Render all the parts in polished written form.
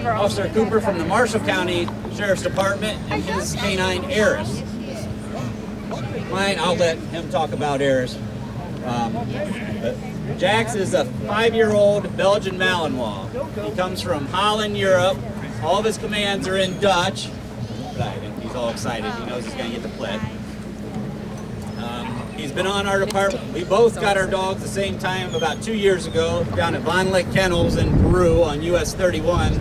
Officer Cooper from the Marshall County Sheriff's Department and his K-9 Arras. Mine, I'll let him talk about Arras. Jax is a 5-year-old Belgian Malinois. He comes from Holland, Europe. All of his commands are in Dutch. He's all excited. He knows he's going to get the play. He's been on our department. We both got our dogs the same time about 2 years ago down at Von Lick Kennels in Peru on US 31.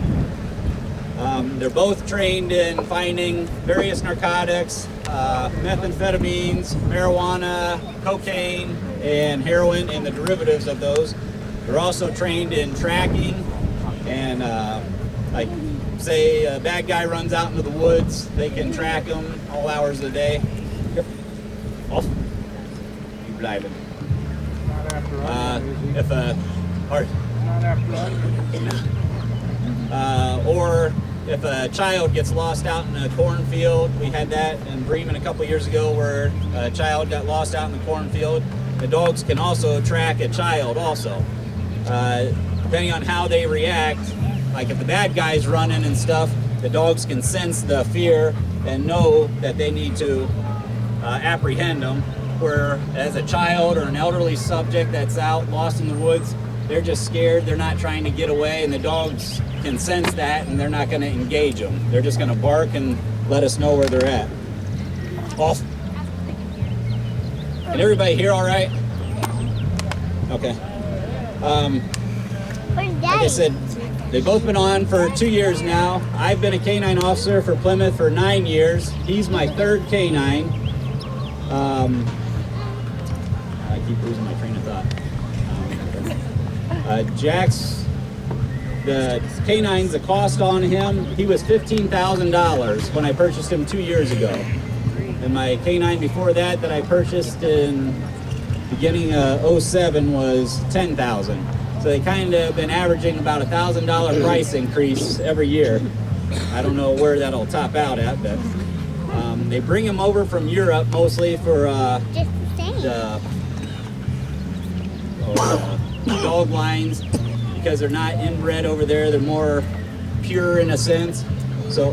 They're both trained in finding various narcotics, methamphetamines, marijuana, cocaine, and heroin and the derivatives of those. They're also trained in tracking and like say a bad guy runs out into the woods, they can track him all hours of the day. Off. You blijven. If a or if a child gets lost out in a cornfield, we had that in Bremen a couple years ago where a child got lost out in the cornfield. The dogs can also track a child also. Depending on how they react, like if the bad guy's running and stuff, the dogs can sense the fear and know that they need to apprehend them. Where as a child or an elderly subject that's out lost in the woods, they're just scared, they're not trying to get away, and the dogs can sense that and they're not going to engage them. They're just going to bark and let us know where they're at. Off. Can everybody hear all right? Okay. Like I said, they've both been on for 2 years now. I've been a K-9 officer for Plymouth for 9 years. He's my third K-9. I keep losing my train of thought. Jax, the K-9's, the cost on him, he was $15,000 when I purchased him 2 years ago. And my K-9 before that I purchased in beginning of 07 was $10,000. So they kind of been averaging about $1,000 price increase every year. I don't know where that'll top out at, but they bring them over from Europe mostly for the dog lines because they're not inbred over there. They're more pure in a sense, so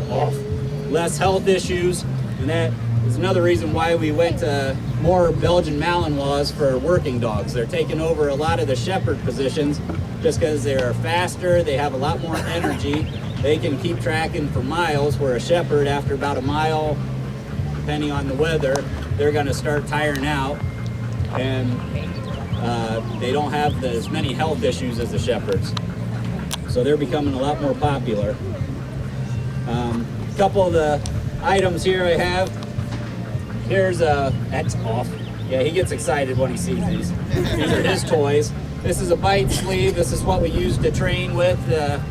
less health issues, and that is another reason why we went to more Belgian Malinois for working dogs. They're taking over a lot of the shepherd positions just because they're faster, they have a lot more energy, they can keep tracking for miles, where a shepherd after about a mile, depending on the weather, they're going to start tiring out, and they don't have as many health issues as the shepherds. So they're becoming a lot more popular. A couple of the items here I have. Here's that's off. Yeah, he gets excited when he sees these. These are his toys. This is a bite sleeve. This is what we use to train with,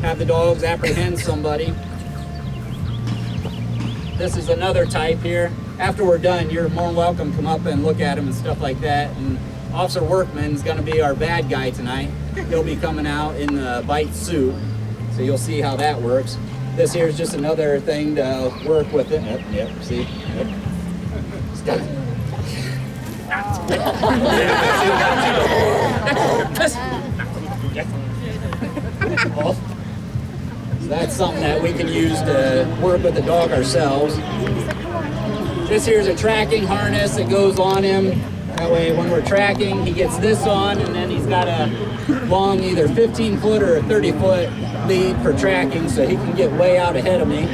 have the dogs apprehend somebody. This is another type here. After we're done, you're more than welcome to come up and look at them and stuff like that. And Officer Workman's going to be our bad guy tonight. He'll be coming out in the bite suit, so you'll see how that works. This here is just another thing to work with it. Yep, see? Yep. Stop. So that's something that we can use to work with the dog ourselves. This here's a tracking harness that goes on him. That way when we're tracking, he gets this on, and then he's got a long either 15-foot or a 30-foot lead for tracking, so he can get way out ahead of me.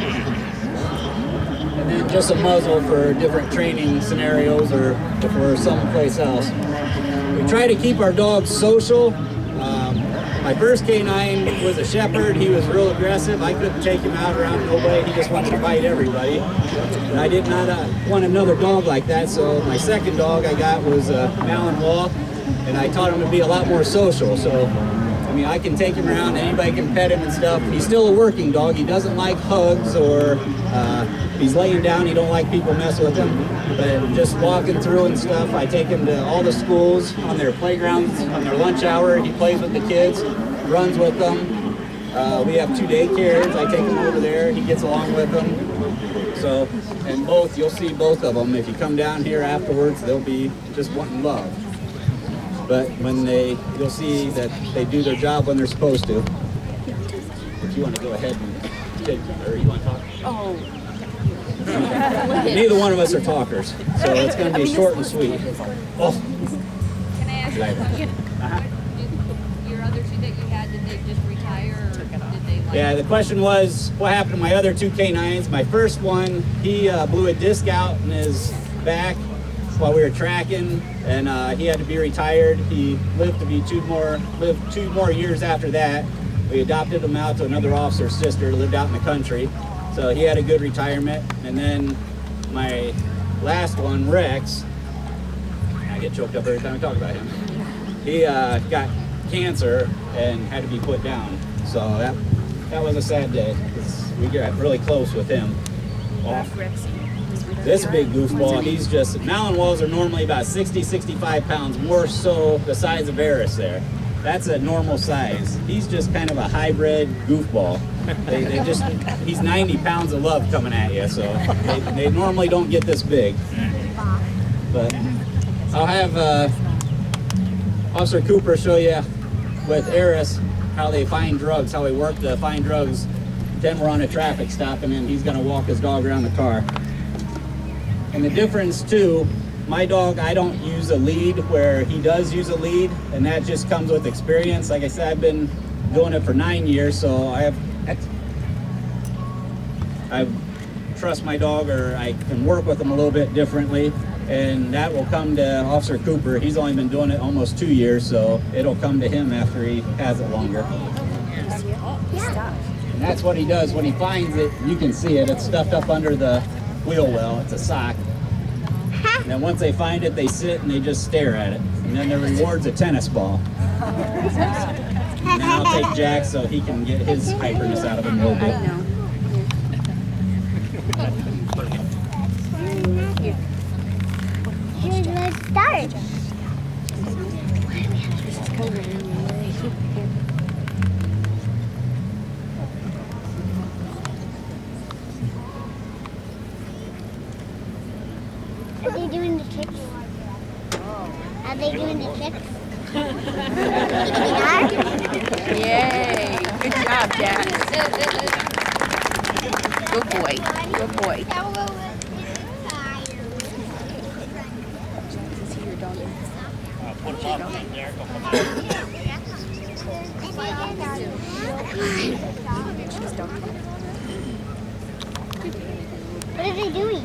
And then just a muzzle for different training scenarios or if we're someplace else. We try to keep our dogs social. My first K-9 was a shepherd. He was real aggressive. I couldn't take him out around nobody. He just wanted to bite everybody. And I did not want another dog like that, so my second dog I got was a Malinois, and I taught him to be a lot more social. So, I mean, I can take him around, anybody can pet him and stuff. He's still a working dog. He doesn't like hugs, or if he's laying down, he don't like people messing with him. But just walking through and stuff, I take him to all the schools on their playgrounds, on their lunch hour. He plays with the kids, runs with them. We have 2 daycares. I take him over there. He gets along with them. So, and both, you'll see both of them. If you come down here afterwards, they'll be just wanting love. But when you'll see that they do their job when they're supposed to. if you want to go ahead and take, or you want to talk? Oh. Neither one of us are talkers, so it's going to be short and sweet. Oh. Can I ask you a question? Your other two that you had, did they just retire, or did they like... Yeah, the question was, what happened to my other two K-9s? My first one, he blew a disc out in his back while we were tracking, and he had to be retired. He lived to be two more years after that. We adopted him out to another officer's sister who lived out in the country. So he had a good retirement. And then my last one, Rex, I get choked up every time I talk about him. He got cancer and had to be put down. So that was a sad day. We got really close with him. Oh. This big goofball, he's just, Malinois are normally about 60, 65 pounds, more so the size of Arras there. That's a normal size. He's just kind of a hybrid goofball. He's 90 pounds of love coming at you, so they normally don't get this big. But I'll have Officer Cooper show you with Arras how they find drugs, how we work to find drugs. Then we're on a traffic stop, and then he's gonna walk his dog around the car. And the difference too, my dog, I don't use a lead where he does use a lead, and that just comes with experience. Like I said, I've been doing it for 9 years, so I trust my dog, or I can work with him a little bit differently, and that will come to Officer Cooper. He's only been doing it almost 2 years, so it'll come to him after he has it longer. And that's what he does when he finds it. You can see it. It's stuffed up under the wheel well. It's a sock. And then once they find it, they sit and they just stare at it. And then the reward's a tennis ball. And then I'll take Jax so he can get his hyperness out of him a little bit. Let's start. Are they doing the tricks? Are they doing the tricks? Yay! Good job, Jax. Good boy. Good boy. Is he your dog? What are they doing?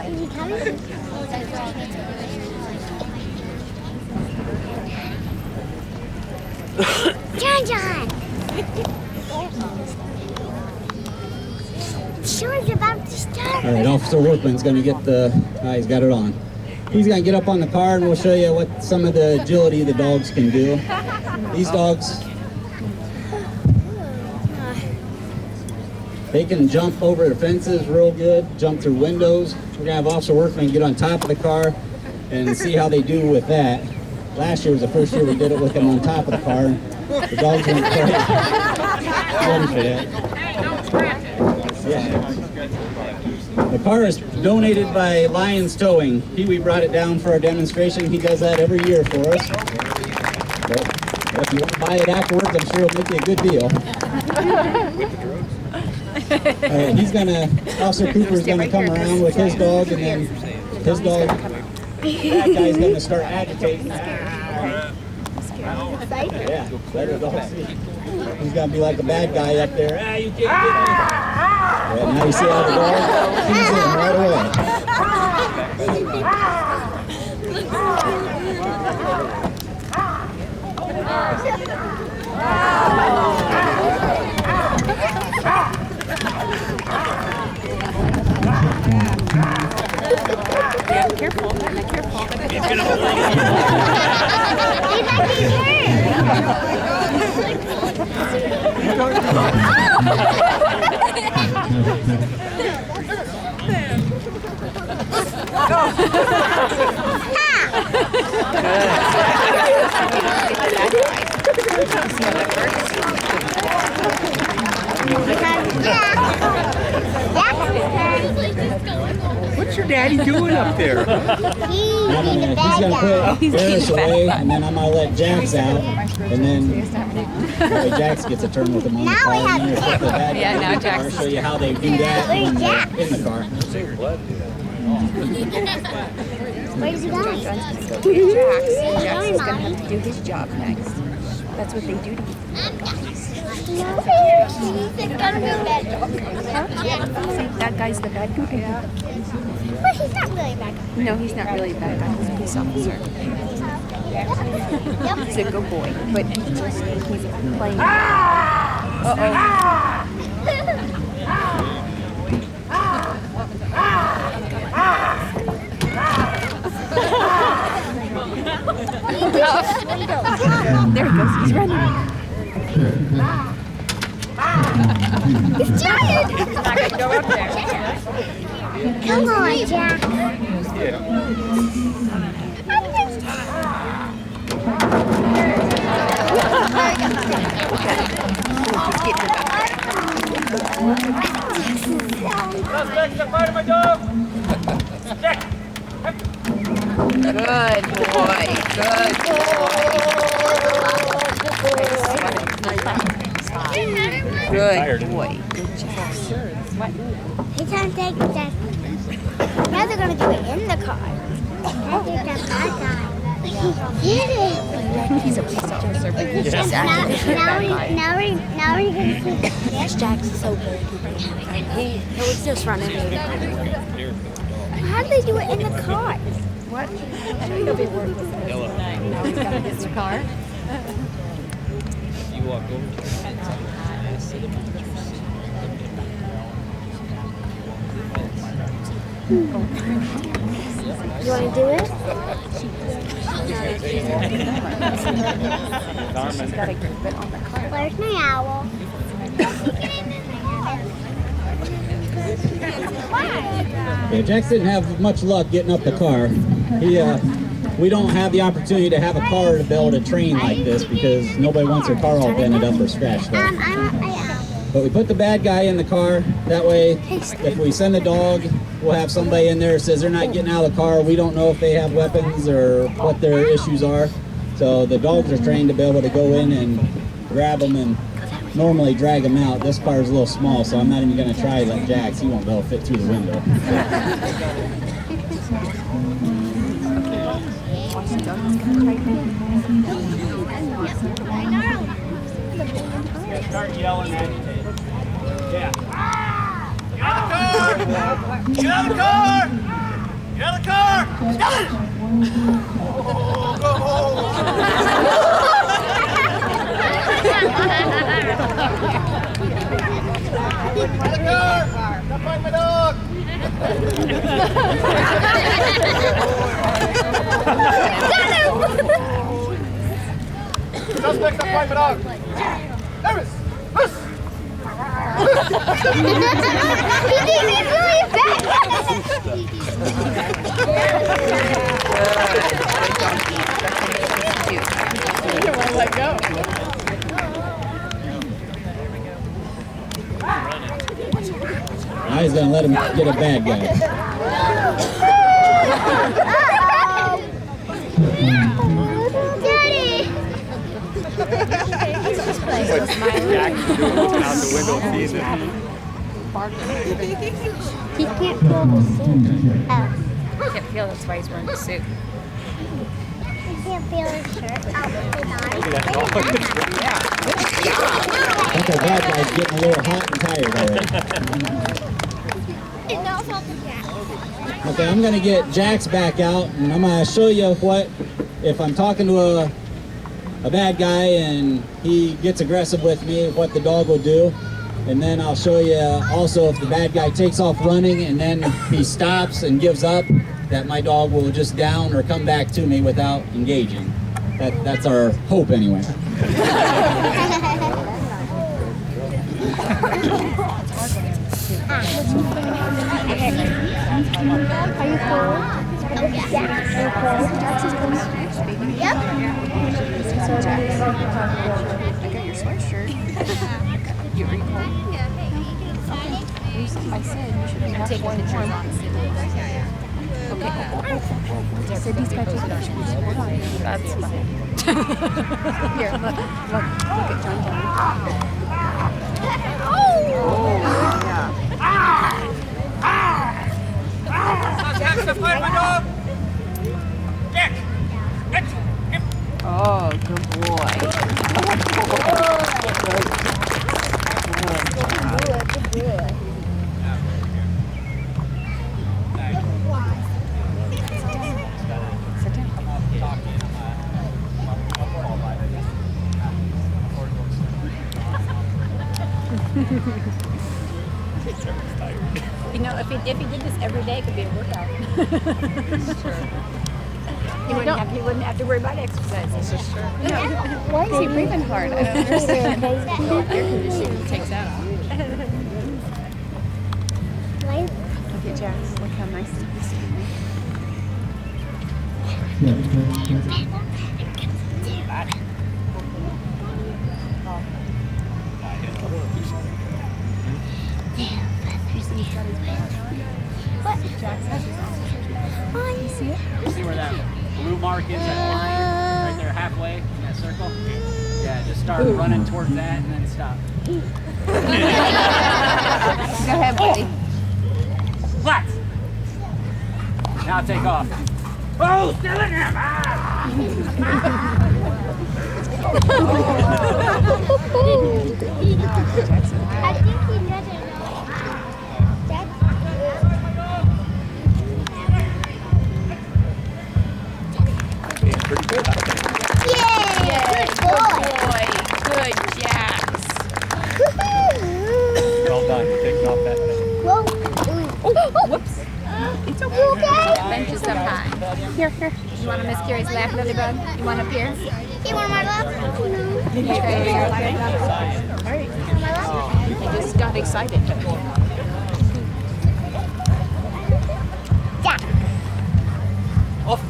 Is he coming? John! Show's about to start. All right, Officer Workman's going to get he's got it on. He's going to get up on the car and we'll show you what some of the agility the dogs can do. These dogs, they can jump over the fences real good, jump through windows. We're going to have Officer Workman get on top of the car and see how they do with that. Last year was the first year we did it with them on top of the car. The dogs went crazy. Ready for that. Yeah. The car is donated by Lions Towing. We brought it down for our demonstration. He does that every year for us. But if you want to buy it afterwards, I'm sure it'll make you a good deal. All right, Officer Cooper's gonna come around with his dog, and then his dog, that guy's gonna start agitating. Yeah, let her dog see. He's gonna be like a bad guy up there. You can't get me. Yeah, now you see how the dog keys in right away. Yeah, careful. Careful. What's your daddy doing up there? He's the He's bad gonna guy. put Arras away, and then I'm gonna let Jax out, and then Jax gets a turn with him on the Now car. we have And then we'll put the bad Yeah, guy now in the car, Jax is show you how they do that when Where's they're Jax? in the car. Where's he going? Jax is gonna have to do his job next. That's what they do to you. He's gonna be a bad dog. That guy's the bad guy. But he's not really a bad guy. No, he's not really a bad guy. He's a police officer. Yep. He's a good boy, but he's playing. There he goes. He's running. He's giant. He's not gonna go up there. Come on, Jack. Suspects are fighting my dog! Check! Good boy. Good boy. Good boy. Good job. He's trying to take that. Now they're going to do it in the car. Now they're that bad guy. Get it. He's a police officer, but he's Now acting as a bad guy. we're going to see. Yes, Jax is so good. He was just running me. How do they do it in the car? What? He'll be working with us tonight. Now he's got to get in the car. You walk over to You want to do it? She's got to keep it on the car. Where's my owl? Yeah, Jax didn't have much luck getting up the car. We don't have the opportunity to have a car to be able to train like this because nobody wants their car all bended up or scratched up. I want my owl. But we put the bad guy in the car. That way, if we send the dog, we'll have somebody in there that says they're not getting out of the car. We don't know if they have weapons or what their issues are. So the dogs are trained to be able to go in and grab them and normally drag them out. This car is a little small, so I'm not even going to try like Jax. He won't be able to fit through the window. start yelling at you. Yeah. Get out of the car! Get out of the car! Get out of the car! Oh, go home! Stop fighting my dog! Suspect, stop fighting my dog! Arras! He's really bad. You don't want to let go. Now he's gonna let him get a bad guy. Daddy! Out the window feeding it. He can't pull the suit out. Can't feel that's why he's wearing the suit. He can't feel his shirt out with his eyes. I think our bad guy's getting a little hot and tired already. And also the cat. Okay, I'm gonna get Jax back out, and I'm gonna show you what, if I'm talking to a bad guy and he gets aggressive with me, what the dog will do. And then I'll show you also if the bad guy takes off running and then he stops and gives up, that my dog will just down or come back to me without engaging. That's our hope anyway. Are you cool? Yep. I got your sweatshirt. You recall? I said you should have taken pictures on Okay. So these guys take pictures. Hold on. That's fine. Here, look at John. Jax, the fight, my dog! Jax! Oh, good boy. Sit down. You know, if he did this every day, it could be a workout. He wouldn't have to worry about exercise. This is true. Why is he breathing hard? I don't understand. Air conditioning takes that off. Look at Jax. Look how nice he is. You see it? You see where that blue mark is, that line? Right there, halfway in that circle? Yeah, just start running towards that and then stop. Go ahead, buddy. Flat! Now take off. Oh, still in there! Ah! I think he doesn't know. Yay! Good boy! Good Jax. Well done, you're taking off that thing. Whoa! Whoops! It's okay. You okay? Benches up high. Here. You want a Miss Carrie's laugh, Lilybug? You want up here? You want my love? You He just got excited. Yeah. Off.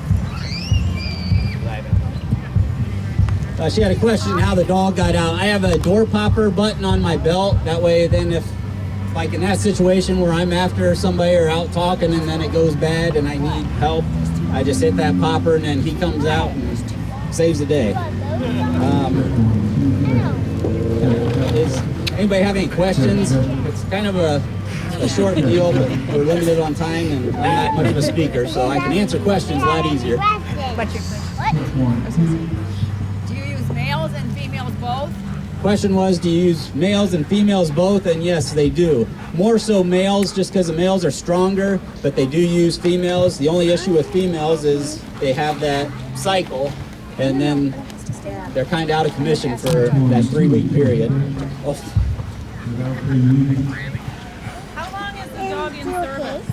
She had a question how the dog got out. I have a door popper button on my belt. That way then if like in that situation where I'm after somebody or out talking and then it goes bad and I need help, I just hit that popper and then he comes out and saves the day. Does anybody have any questions? It's kind of a short deal, but we're limited on time and I'm not much of a speaker, so I can answer questions a lot easier. What's your question? Do you use males and females both? Question was, do you use males and females both? And yes, they do. More so males, just because the males are stronger, but they do use females. The only issue with females is they have that cycle, and then they're kind of out of commission for that 3-week period. Oh. How long is the dog in service?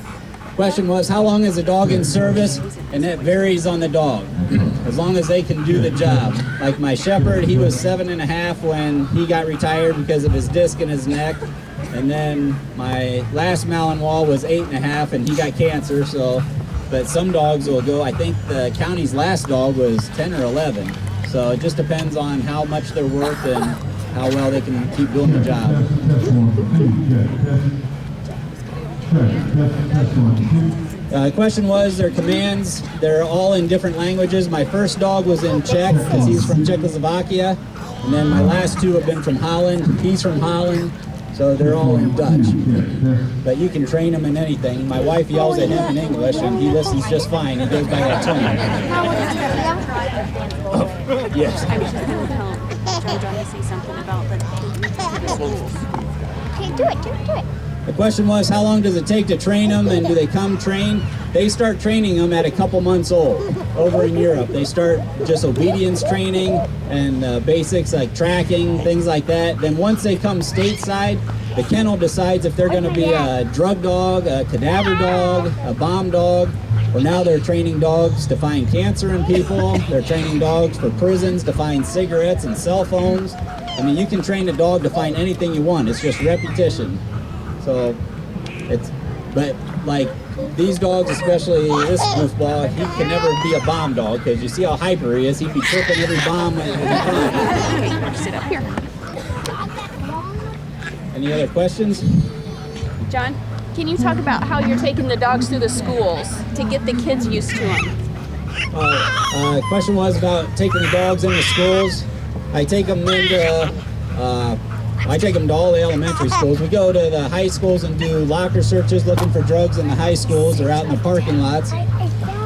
Question was, how long is a dog in service? And that varies on the dog, as long as they can do the job. Like my shepherd, he was 7.5 when he got retired because of his disc in his neck. And then my last Malinois was 8.5 and he got cancer, so, but some dogs will go, I think the county's last dog was 10 or 11. So it just depends on how much they're worth and how well they can keep doing the job. The question was their commands. They're all in different languages. My first dog was in Czech because he's from Czechoslovakia. And then my last two have been from Holland. He's from Holland. So they're all in Dutch. But you can train him in anything. My wife yells at him in English and he listens just fine. He goes by that tone. Yes. I was just going to tell John to say something about the schools. Okay, do it. The question was, how long does it take to train them and do they come trained? They start training them at a couple months old over in Europe. They start just obedience training and basics like tracking, things like that. Then once they come stateside, the kennel decides if they're going to be a drug dog, a cadaver dog, a bomb dog, or now they're training dogs to find cancer in people. They're training dogs for prisons to find cigarettes and cell phones. I mean, you can train a dog to find anything you want. It's just repetition. So it's, but like these dogs, especially this goofball, he can never be a bomb dog because you see how hyper he is. He'd be tripping every bomb. Sit up here. Any other questions? John, can you talk about how you're taking the dogs through the schools to get the kids used to them? Question was about taking the dogs into schools. I take them to all the elementary schools. We go to the high schools and do locker searches looking for drugs in the high schools or out in the parking lots.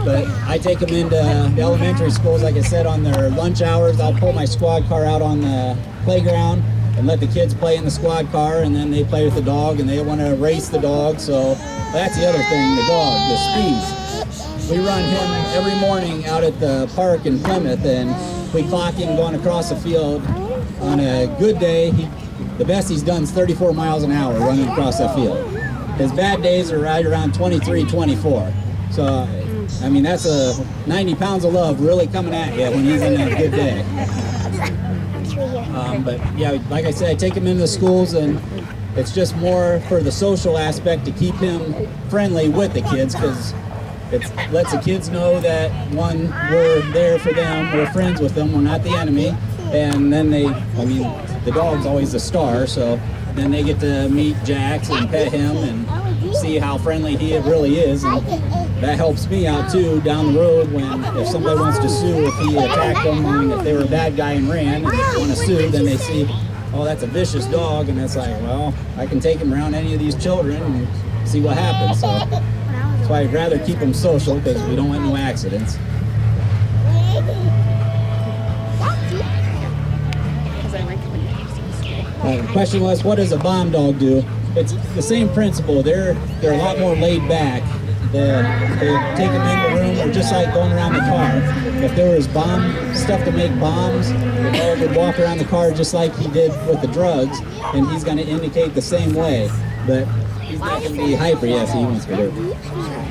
But I take them into the elementary schools, like I said, on their lunch hours. I'll pull my squad car out on the playground and let the kids play in the squad car, and then they play with the dog and they want to race the dog. So that's the other thing, the dog, the speeds. We run him every morning out at the park in Plymouth, and we clock him going across the field. On a good day, the best he's done is 34 miles an hour running across that field. His bad days are right around 23, 24. So, I mean, that's 90 pounds of love really coming at you when he's in a good day. But yeah, like I said, I take him into the schools, and it's just more for the social aspect to keep him friendly with the kids, because it lets the kids know that, one, we're there for them, we're friends with them, we're not the enemy. And then the dog's always the star, so then they get to meet Jax and pet him and see how friendly he really is. And that helps me out too down the road when, if somebody wants to sue, if he attacked them, and if they were a bad guy and ran and want to sue, then they see, oh, that's a vicious dog, and it's like, well, I can take him around any of these children and see what happens. So that's why I'd rather keep them social, because we don't want no accidents. The question was, what does a bomb dog do? It's the same principle. They're a lot more laid back. They take them in the room. They're just like going around the car. If there was bomb stuff to make bombs, the dog would walk around the car just like he did with the drugs, and he's going to indicate the same way. But he's not going to be hyper. Yes, he wants to do.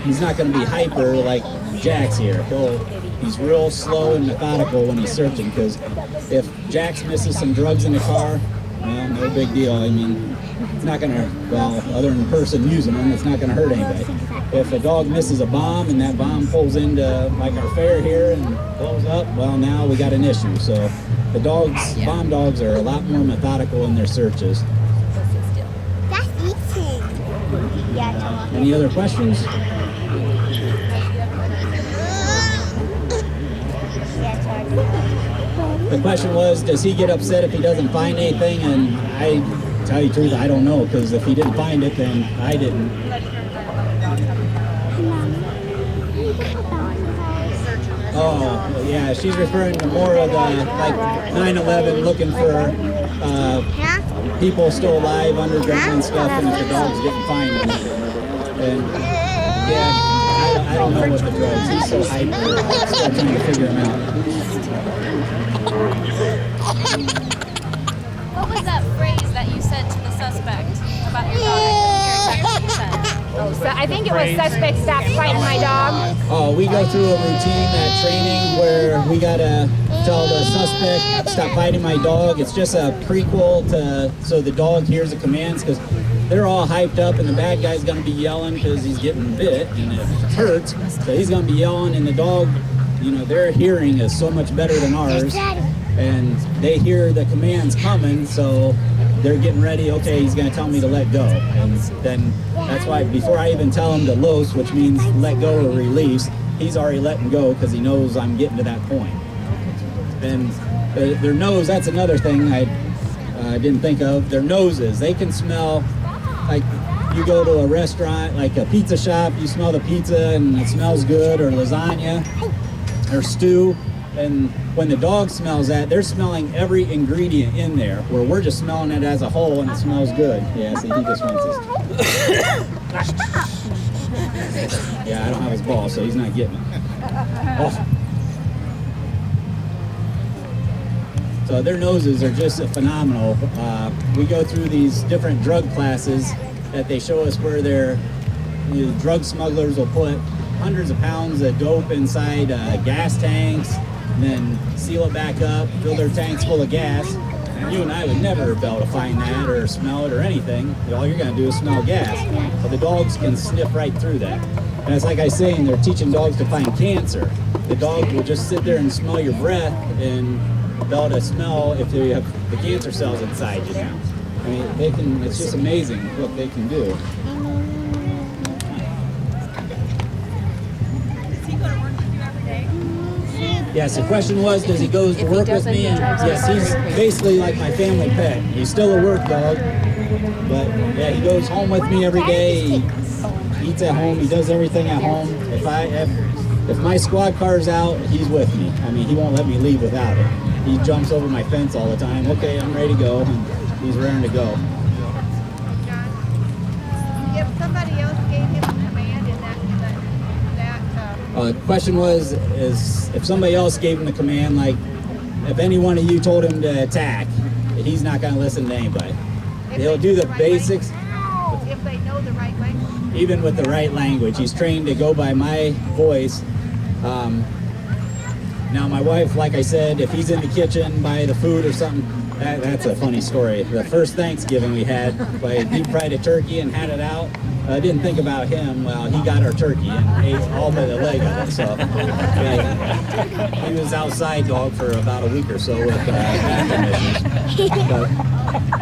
He's not going to be hyper like Jax here. He's real slow and methodical when he's searching, because if Jax misses some drugs in the car, well, no big deal. I mean, it's not going to, well, other than the person using them, it's not going to hurt anybody. If a dog misses a bomb and that bomb pulls into, like, our fair here and blows up, well, now we got an issue. So the dogs, bomb dogs, are a lot more methodical in their searches. That's eating. Yeah. Any other questions? The question was, does he get upset if he doesn't find anything? And I tell you the truth, I don't know, because if he didn't find it, then I didn't. Oh, yeah, she's referring to more of the, like, 9/11, looking for people still alive underground and stuff, and if the dogs didn't find them. And, yeah, I don't know what the drugs, he's so hyper, still trying to figure him out. What was that phrase that you said to the suspect about your dog? I couldn't hear exactly what you said. Oh, so I think it was suspect stop fighting my dog. Oh, we go through a routine at training where we gotta tell the suspect, stop fighting my dog. It's just a prequel to, so the dog hears the commands, because they're all hyped up and the bad guy's gonna be yelling because he's getting bit and it hurts. So he's gonna be yelling, and the dog, you know, their hearing is so much better than ours. And they hear the commands coming, so they're getting ready. Okay, he's going to tell me to let go. And then that's why before I even tell him to los, which means let go or release, he's already letting go because he knows I'm getting to that point. And their nose, that's another thing I didn't think of. Their noses, they can smell, like you go to a restaurant, like a pizza shop, you smell the pizza and it smells good, or lasagna or stew. And when the dog smells that, they're smelling every ingredient in there, where we're just smelling it as a whole and it smells good. Yeah, see, he just wants this. Yeah, I don't have his ball, so he's not getting it. Oh. So their noses are just phenomenal. We go through these different drug classes that they show us where drug smugglers will put hundreds of pounds of dope inside gas tanks, and then seal it back up, fill their tanks full of gas, And you and I would never be able to find that or smell it or anything. All you're going to do is smell gas. But the dogs can sniff right through that. And it's like I was saying, they're teaching dogs to find cancer. The dog will just sit there and smell your breath and be able to smell if you have the cancer cells inside you now. I mean, they can, it's just amazing what they can do. Yes, the question was, does he go to work with me? And yes, he's basically like my family pet. He's still a work dog, but yeah, he goes home with me every day. He eats at home. He does everything at home. If my squad car's out, he's with me. I mean, he won't let me leave without it. He jumps over my fence all the time. Okay, I'm ready to go, and he's raring to go. If somebody else gave him a command in that The question was, is if somebody else gave him the command, like if any one of you told him to attack, he's not going to listen to anybody. He'll do the basics. If they know the right language. Even with the right language, he's trained to go by my voice. Now my wife, like I said, if he's in the kitchen by the food or something, that's a funny story. The first Thanksgiving we had, I deep fried a turkey and had it out. I didn't think about him. Well, he got our turkey and ate all but the leg of it. So yeah, he was outside dog for about a week or so with bathroom issues. But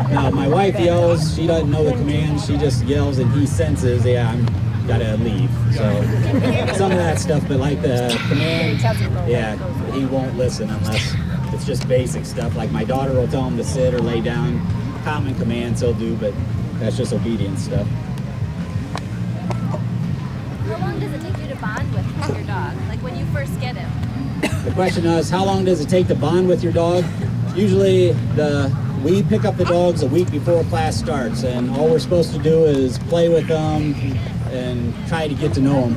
now my wife yells. She doesn't know the command. She just yells and he senses, yeah, I'm gotta leave. So some of that stuff, but like the command, yeah, he won't listen unless it's just basic stuff. Like my daughter will tell him to sit or lay down. Common commands he'll do, but that's just obedience stuff. How long does it take you to bond with your dog? Like when you first get him? The question is, how long does it take to bond with your dog? Usually we pick up the dogs a week before class starts, and all we're supposed to do is play with them and try to get to know them.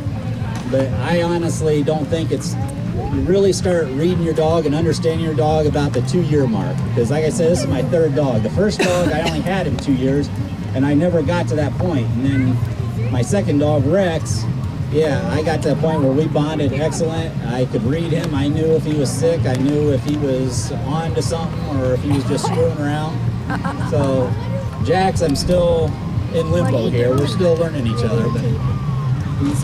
But I honestly don't think you really start reading your dog and understanding your dog about the 2-year mark. Because like I said, this is my 3rd dog. The first dog, I only had him 2 years, and I never got to that point. And then my 2nd dog, Rex, yeah, I got to the point where we bonded excellent. I could read him. I knew if he was sick. I knew if he was on to something or if he was just screwing around. So, Jax, I'm still in limbo here. We're still learning each other. But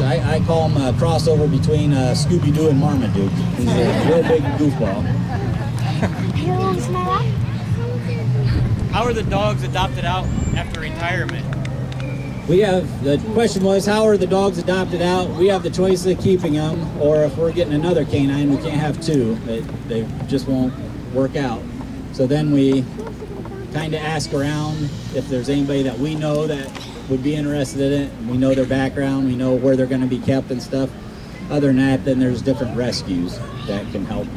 I call him a crossover between Scooby-Doo and Marmaduke. He's a real big goofball. How are the dogs adopted out after retirement? The question was, how are the dogs adopted out? We have the choice of keeping them, or if we're getting another K-9, we can't have 2. They just won't work out. So then we kind of ask around if there's anybody that we know that would be interested in it. We know their background, we know where they're going to be kept and stuff. Other than that, then there's different rescues that can help.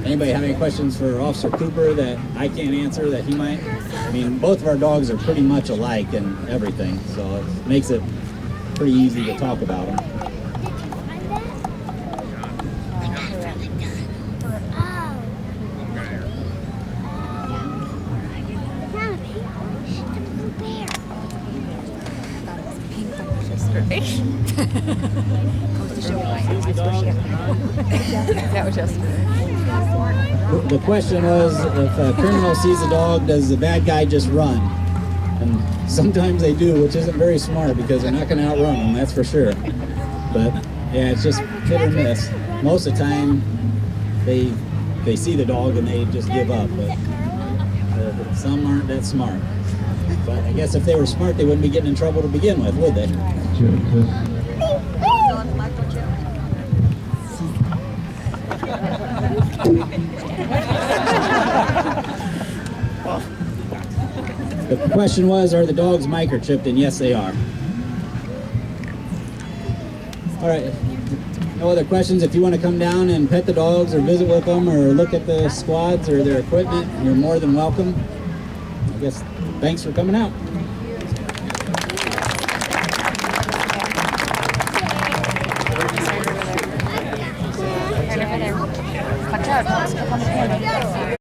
Anybody have any questions for Officer Cooper that I can't answer that he might? I mean, both of our dogs are pretty much alike and everything, so it makes it pretty easy to talk about them. That was just. The question was, if a criminal sees a dog, does the bad guy just run? And sometimes they do, which isn't very smart because they're not going to outrun them, that's for sure. But yeah, it's just hit or miss. Most of the time, they see the dog and they just give up. But some aren't that smart. But I guess if they were smart, they wouldn't be getting in trouble to begin with, would they? The question was, are the dogs microchipped? And yes, they are. All right. No other questions? If you want to come down and pet the dogs or visit with them or look at the squads or their equipment, you're more than welcome. I guess thanks for coming out.